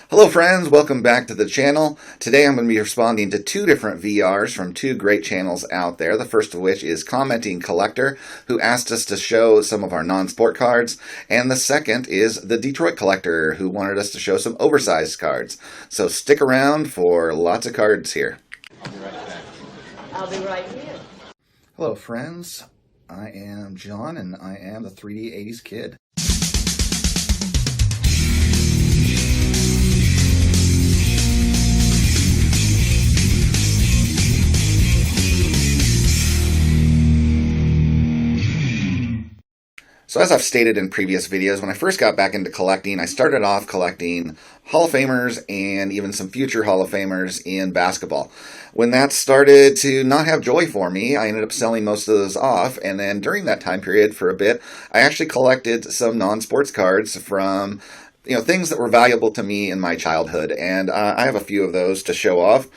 Hello friends, welcome back to the channel. Today I'm going to be responding to two different VRs from two great channels out there. The first of which is Commenting Collector, who asked us to show some of our non-sport cards. And the second is the Detroit Collector, who wanted us to show some oversized cards. So stick around for lots of cards here. I'll be right back. I'll be right here. Hello friends, I am John and I am the 3D 80s kid. So as I've stated in previous videos, when I first got back into collecting, I started off collecting Hall of Famers and even some future Hall of Famers in basketball. When that started to not have joy for me, I ended up selling most of those off, and then during that time period for a bit, I actually collected some non-sports cards from things that were valuable to me in my childhood, and I have a few of those to show off.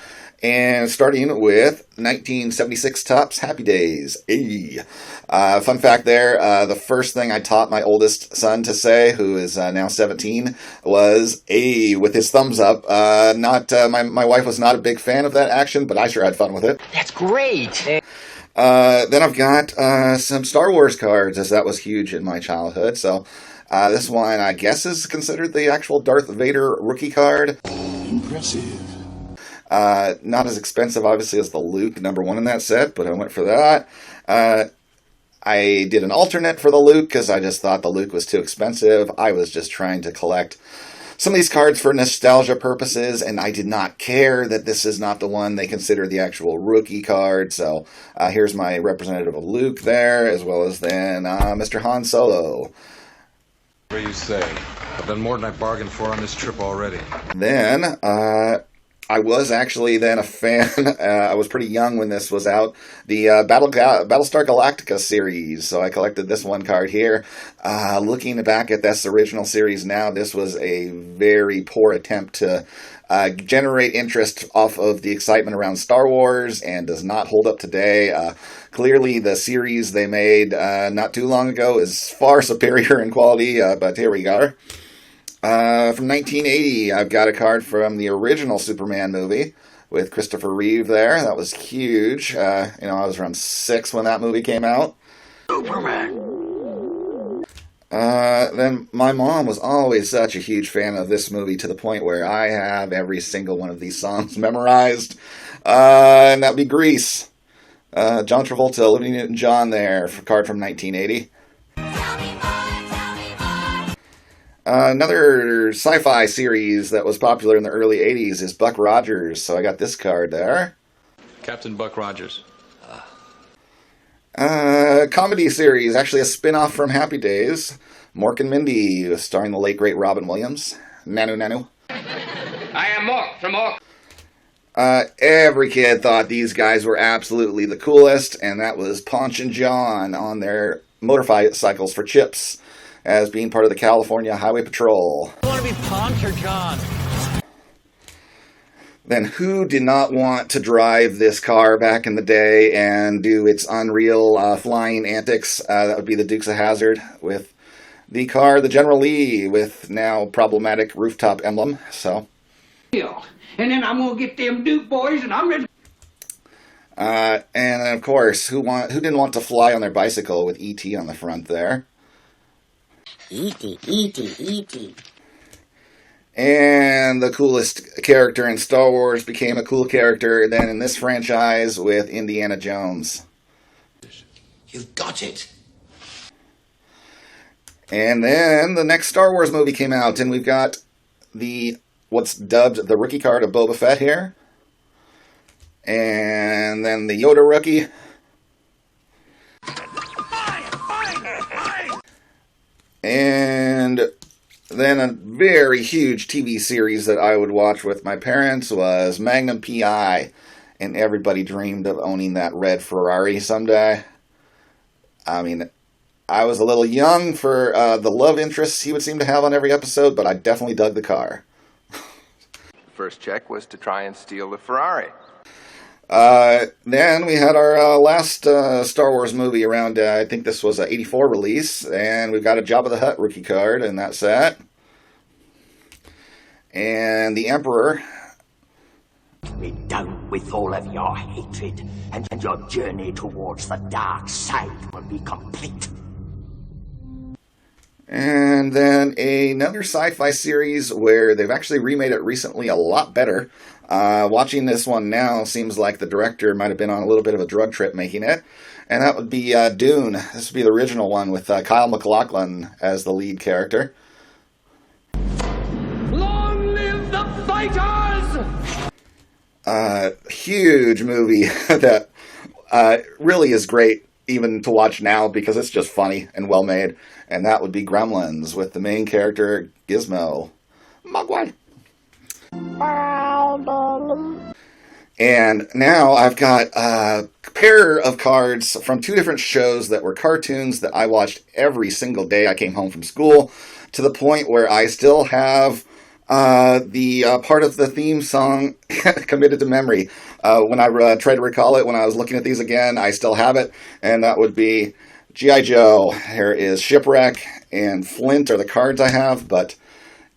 And starting with 1976 Topps Happy Days. Hey. Fun fact there, the first thing I taught my oldest son to say, who is now 17, was "ay" with his thumbs up. My wife was not a big fan of that action, but I sure had fun with it. That's great. Then I've got some Star Wars cards, as that was huge in my childhood. So this one, I guess, is considered the actual Darth Vader rookie card. Impressive. Not as expensive, obviously, as the Luke #1 in that set, but I went for that. I did an alternate for the Luke because I just thought the Luke was too expensive. I was just trying to collect some of these cards for nostalgia purposes, and I did not care that this is not the one they consider the actual rookie card. So here's my representative of Luke there, as well as then Mr. Han Solo. What do you say? I've done more than I bargained for on this trip already. Then I was actually then a fan. I was pretty young when this was out. The Battlestar Galactica series. So I collected this one card here. Looking back at this original series now, this was a very poor attempt to generate interest off of the excitement around Star Wars, and does not hold up today. Clearly, the series they made not too long ago is far superior in quality, but here we are. From 1980, I've got a card from the original Superman movie with Christopher Reeve there. That was huge. I was around 6 when that movie came out. Superman! Then my mom was always such a huge fan of this movie, to the point where I have every single one of these songs memorized. And that'd be Grease. John Travolta, Olivia Newton-John there, for a card from 1980. Another sci-fi series that was popular in the early 80s is Buck Rogers, so I got this card there. Captain Buck Rogers. Comedy series, actually a spin-off from Happy Days. Mork and Mindy, starring the late great Robin Williams. Nanu. I am Mork from Mork. Every kid thought these guys were absolutely the coolest, and that was Ponch and John on their motorcycles for chips, as being part of the California Highway Patrol. You want to be Ponch or John? Then who did not want to drive this car back in the day and do its unreal flying antics? That would be the Dukes of Hazzard, with the car, the General Lee, with now problematic rooftop emblem. So, And then I'm gonna get them Duke boys, and I'm ready. and then of course, who didn't want to fly on their bicycle with E.T. on the front there? E.T. And the coolest character in Star Wars became a cool character then in this franchise with Indiana Jones. You've got it. And then the next Star Wars movie came out, and we've got what's dubbed the rookie card of Boba Fett here. And then the Yoda rookie. And then a very huge TV series that I would watch with my parents was Magnum P.I., and everybody dreamed of owning that red Ferrari someday. I mean, I was a little young for the love interests he would seem to have on every episode, but I definitely dug the car. First check was to try and steal the Ferrari. Then we had our last Star Wars movie around, I think this was an 84 release, and we've got a Jabba the Hutt rookie card in that set. And the Emperor, Be done with all of your hatred, and your journey towards the dark side will be complete. and then another sci-fi series where they've actually remade it recently a lot better. Watching this one now seems like the director might have been on a little bit of a drug trip making it. And that would be Dune. This would be the original one with Kyle MacLachlan as the lead character. Long live the fighters! Huge movie that really is great even to watch now because it's just funny and well made. And that would be Gremlins with the main character Gizmo. Mogwai. And now I've got a pair of cards from two different shows that were cartoons that I watched every single day I came home from school, to the point where I still have the part of the theme song committed to memory. When I tried to recall it when I was looking at these again, I still have it, and that would be G.I. Joe. Here is Shipwreck and Flint are the cards I have, but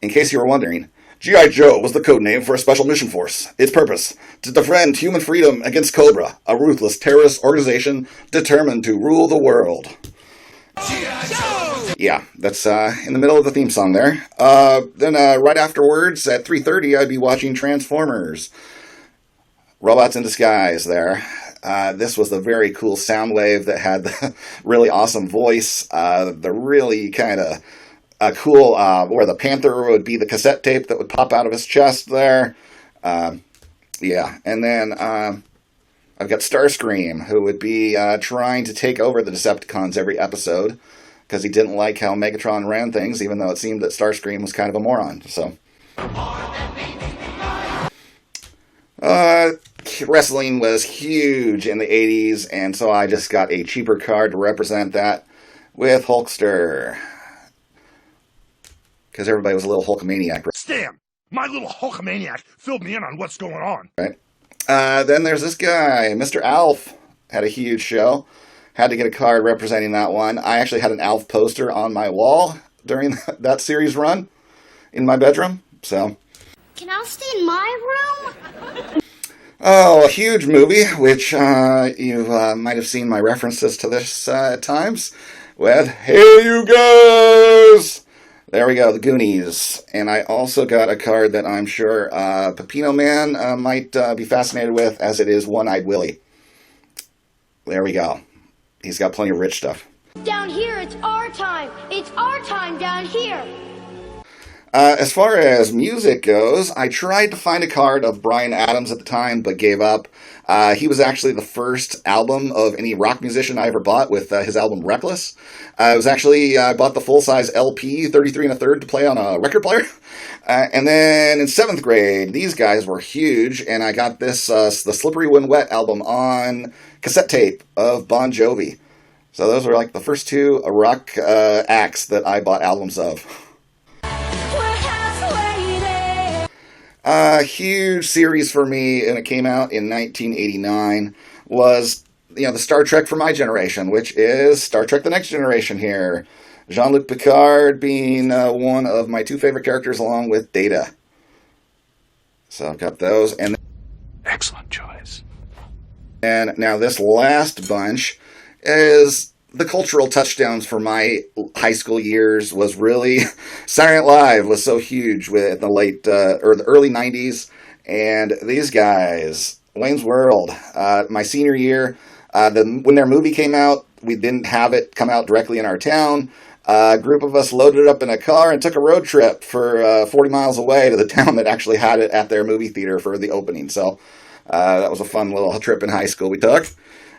in case you were wondering, G.I. Joe was the code name for a special mission force. Its purpose, to defend human freedom against Cobra, a ruthless terrorist organization determined to rule the world. G.I. Joe! Yeah, that's in the middle of the theme song there. Then right afterwards, at 3:30, I'd be watching Transformers. Robots in Disguise there. This was the very cool Soundwave that had the really awesome voice, the really kind of cool, where the Panther would be the cassette tape that would pop out of his chest there. Yeah, and then I've got Starscream, who would be trying to take over the Decepticons every episode, because he didn't like how Megatron ran things, even though it seemed that Starscream was kind of a moron, so. Wrestling was huge in the 80s, and so I just got a cheaper card to represent that with Hulkster. Because everybody was a little Hulkamaniac. Stan, my little Hulkamaniac filled me in on what's going on. Right. Then there's this guy, Mr. Alf, had a huge show. Had to get a card representing that one. I actually had an Alf poster on my wall during that series run in my bedroom. So. Can I stay in my room? Oh, a huge movie, which you might have seen my references to this at times. With, hey, you guys! There we go, the Goonies. And I also got a card that I'm sure Pepino Man might be fascinated with, as it is One-Eyed Willie. There we go. He's got plenty of rich stuff. Down here, it's our time. It's our time down here. As far as music goes, I tried to find a card of Bryan Adams at the time, but gave up. He was actually the first album of any rock musician I ever bought with his album Reckless. I bought the full-size LP, 33 1/3, to play on a record player. And then in 7th grade, these guys were huge, and I got this, the Slippery When Wet album on cassette tape of Bon Jovi. So those were like the first two rock acts that I bought albums of. A huge series for me, and it came out in 1989, was, the Star Trek for my generation, which is Star Trek The Next Generation here. Jean-Luc Picard being one of my two favorite characters, along with Data. So I've got those. And Excellent choice. And now this last bunch is the cultural touchdowns for my high school years. Was really Saturday Night Live was so huge with the late or the early 90s, and these guys, Wayne's World, my senior year, when their movie came out, we didn't have it come out directly in our town. A group of us loaded it up in a car and took a road trip for 40 miles away to the town that actually had it at their movie theater for the opening. So that was a fun little trip in high school we took.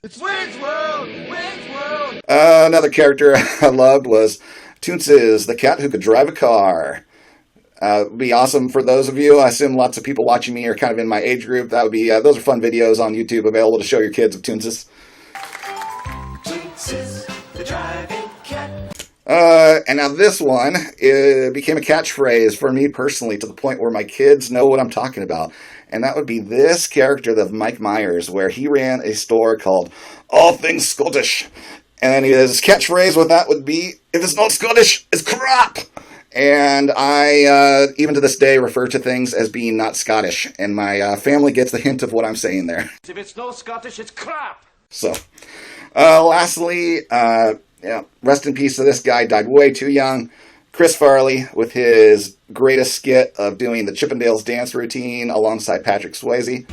It's Wayne's World! Wayne's World! Another character I loved was Toonces, the cat who could drive a car. Would be awesome for those of you. I assume lots of people watching me are kind of in my age group. That would be those are fun videos on YouTube available to show your kids of Toonces. Toonces, the driving cat. And now this one, it became a catchphrase for me personally, to the point where my kids know what I'm talking about. And that would be this character of Mike Myers, where he ran a store called All Things Scottish. And then his catchphrase with that would be, if it's not Scottish, it's crap! And I, even to this day, refer to things as being not Scottish. And my family gets the hint of what I'm saying there. If it's no Scottish, it's crap. So, lastly, rest in peace to this guy. Died way too young. Chris Farley, with his greatest skit of doing the Chippendales dance routine alongside Patrick Swayze.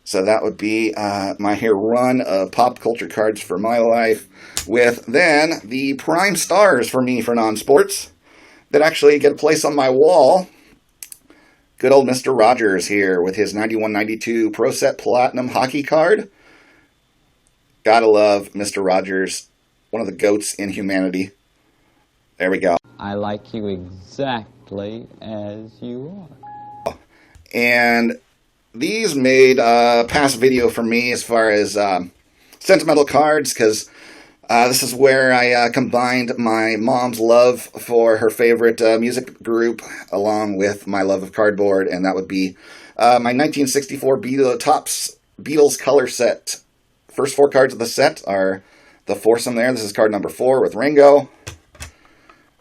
So that would be my here run of pop culture cards for my life, with then the prime stars for me for non-sports that actually get a place on my wall. Good old Mr. Rogers here with his 91-92 Pro Set Platinum hockey card. Gotta love Mr. Rogers, one of the GOATs in humanity. There we go. I like you exactly as you are. And these made past video for me as far as sentimental cards, because this is where I combined my mom's love for her favorite music group along with my love of cardboard, and that would be my 1964 Beatles color set. First 4 cards of the set are the foursome there. This is card number 4 with Ringo.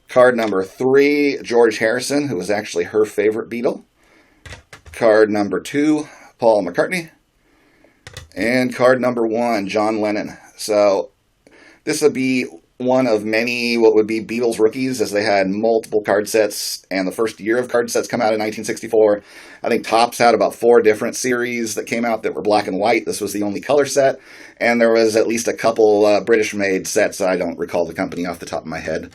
Card number 3, George Harrison, who was actually her favorite Beatle. Card number 2, Paul McCartney. And card number 1, John Lennon. So this would be one of many what would be Beatles rookies, as they had multiple card sets, and the first year of card sets come out in 1964. I think Topps had about 4 different series that came out that were black and white. This was the only color set, and there was at least a couple British-made sets. I don't recall the company off the top of my head.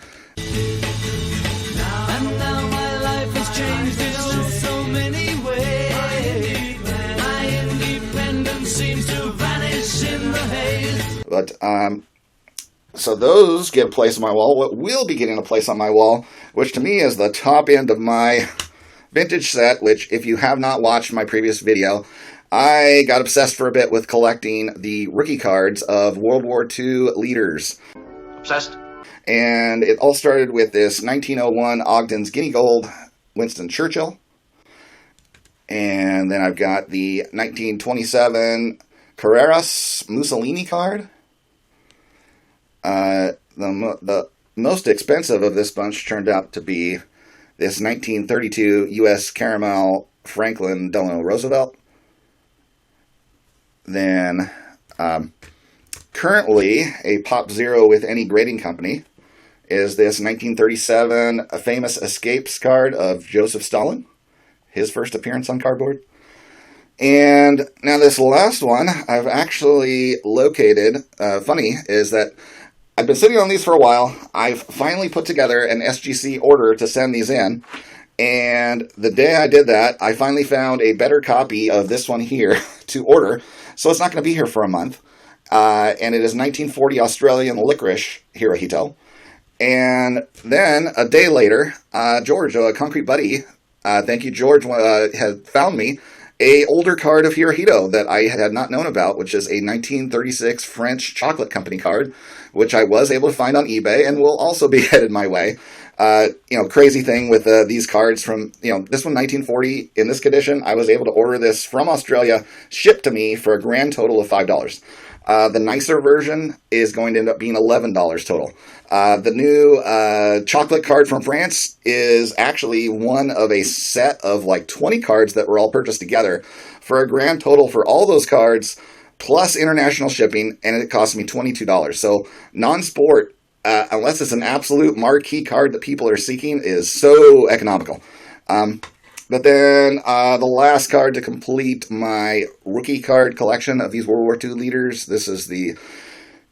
Now my life has changed in so many ways. My independence seems to vanish in the haze. But, so those get a place on my wall. What will be getting a place on my wall, which to me is the top end of my vintage set, which if you have not watched my previous video, I got obsessed for a bit with collecting the rookie cards of World War II leaders. Obsessed? And it all started with this 1901 Ogden's Guinea Gold Winston Churchill. And then I've got the 1927 Carreras Mussolini card. The most expensive of this bunch turned out to be this 1932 U.S. Caramel Franklin Delano Roosevelt. Then, currently, a Pop Zero with any grading company is this 1937 famous Escapes card of Joseph Stalin, his first appearance on cardboard. And now this last one I've actually located. Funny is that I've been sitting on these for a while. I've finally put together an SGC order to send these in. And the day I did that, I finally found a better copy of this one here to order. So it's not going to be here for a month. And it is 1940 Australian licorice Hirohito. And then a day later, George, a concrete buddy, thank you, George, had found me a older card of Hirohito that I had not known about, which is a 1936 French chocolate company card, which I was able to find on eBay and will also be headed my way. Crazy thing with these cards from, this one 1940 in this condition, I was able to order this from Australia, shipped to me for a grand total of $5. The nicer version is going to end up being $11 total. The new chocolate card from France is actually one of a set of like 20 cards that were all purchased together for a grand total for all those cards plus international shipping, and it cost me $22. So non-sport, unless it's an absolute marquee card that people are seeking, is so economical. But then the last card to complete my rookie card collection of these World War II leaders, this is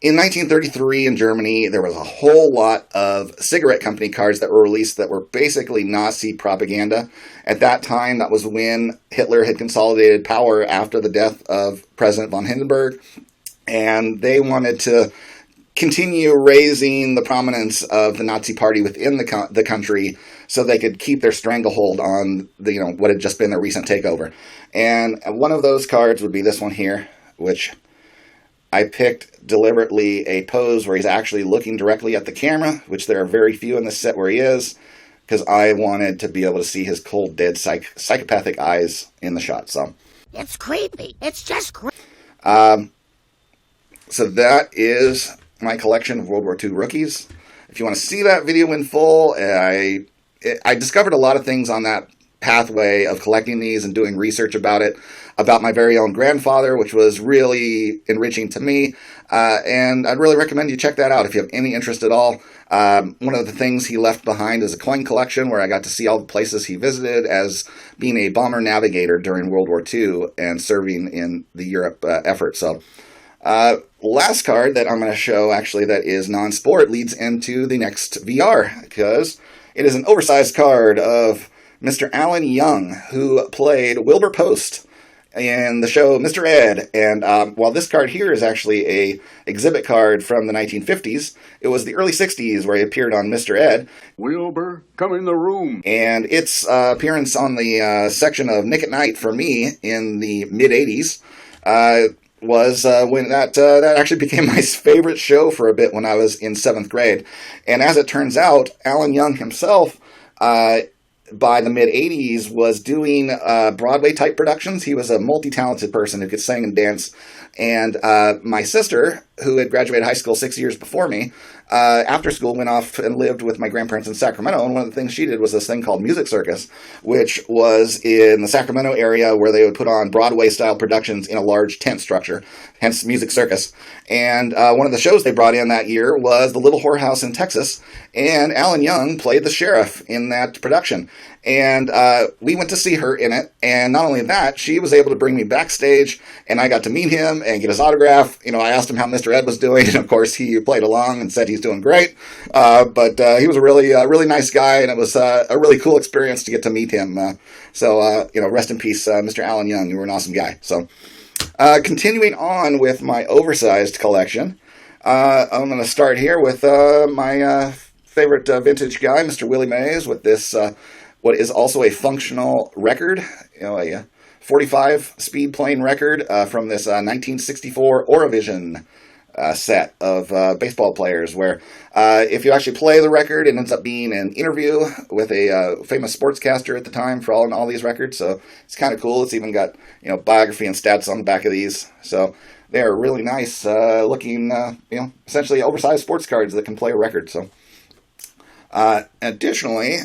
in 1933 in Germany, there was a whole lot of cigarette company cards that were released that were basically Nazi propaganda. At that time, that was when Hitler had consolidated power after the death of President von Hindenburg, and they wanted to continue raising the prominence of the Nazi Party within the country so they could keep their stranglehold on what had just been their recent takeover. And one of those cards would be this one here, which I picked deliberately a pose where he's actually looking directly at the camera, which there are very few in this set where he is, because I wanted to be able to see his cold, dead, psychopathic eyes in the shot. So It's creepy. It's just creepy. So that is my collection of World War II rookies. If you want to see that video in full, I discovered a lot of things on that pathway of collecting these and doing research about it, about my very own grandfather, which was really enriching to me. And I'd really recommend you check that out if you have any interest at all. One of the things he left behind is a coin collection where I got to see all the places he visited as being a bomber navigator during World War II and serving in the Europe effort. So, last card that I'm going to show, actually, that is non-sport leads into the next VR, because it is an oversized card of Mr. Alan Young, who played Wilbur Post in the show Mr. Ed. And while this card here is actually a exhibit card from the 1950s, it was the early 60s where he appeared on Mr. Ed. Wilbur, come in the room. And its appearance on the section of Nick at Night for me in the mid-80s was when that actually became my favorite show for a bit when I was in 7th grade. And as it turns out, Alan Young himself, by the mid-'80s, was doing Broadway-type productions. He was a multi-talented person who could sing and dance. And my sister, who had graduated high school 6 years before me, after school went off and lived with my grandparents in Sacramento. And one of the things she did was this thing called Music Circus, which was in the Sacramento area where they would put on Broadway-style productions in a large tent structure, hence Music Circus. And one of the shows they brought in that year was The Little Whorehouse in Texas, and Alan Young played the sheriff in that production. And we went to see her in it, and not only that, she was able to bring me backstage, and I got to meet him and get his autograph. You know, I asked him how Mr. Ed was doing, and of course he played along and said he's doing great. But he was a really nice guy, and it was a really cool experience to get to meet him. So rest in peace, Mr. Alan Young. You were an awesome guy. So, continuing on with my oversized collection, I'm going to start here with my favorite vintage guy, Mr. Willie Mays, with this what is also a functional record, a 45 speed playing record from this 1964 Eurovision set of baseball players, where if you actually play the record, it ends up being an interview with a famous sportscaster at the time for all these records. So it's kind of cool. It's even got biography and stats on the back of these. So they are really nice looking, essentially oversized sports cards that can play a record. So additionally,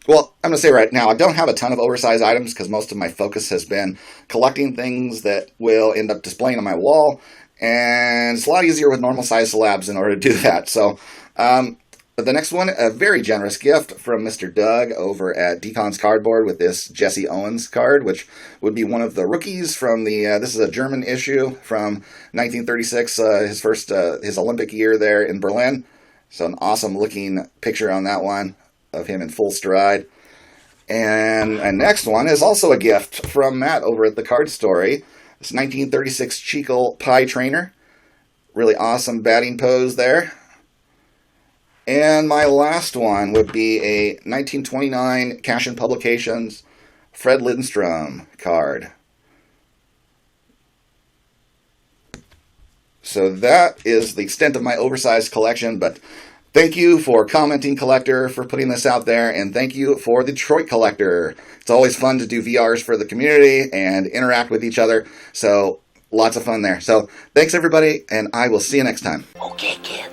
well, I'm going to say right now, I don't have a ton of oversized items because most of my focus has been collecting things that will end up displaying on my wall, and it's a lot easier with normal size slabs in order to do that. So, the next one, a very generous gift from Mr. Doug over at Decon's Cardboard with this Jesse Owens card, which would be one of the rookies from the, this is a German issue from 1936, his Olympic year there in Berlin. So an awesome looking picture on that one of him in full stride. And a next one is also a gift from Matt over at the Card Story. This 1936 Cheekle Pie Trainer. Really awesome batting pose there. And my last one would be a 1929 Cash in Publications Fred Lindstrom card. So that is the extent of my oversized collection, but thank you for Commenting Collector for putting this out there, and thank you for the Detroit Collector. It's always fun to do VRs for the community and interact with each other, so lots of fun there. So thanks everybody, and I will see you next time. Okay, kid.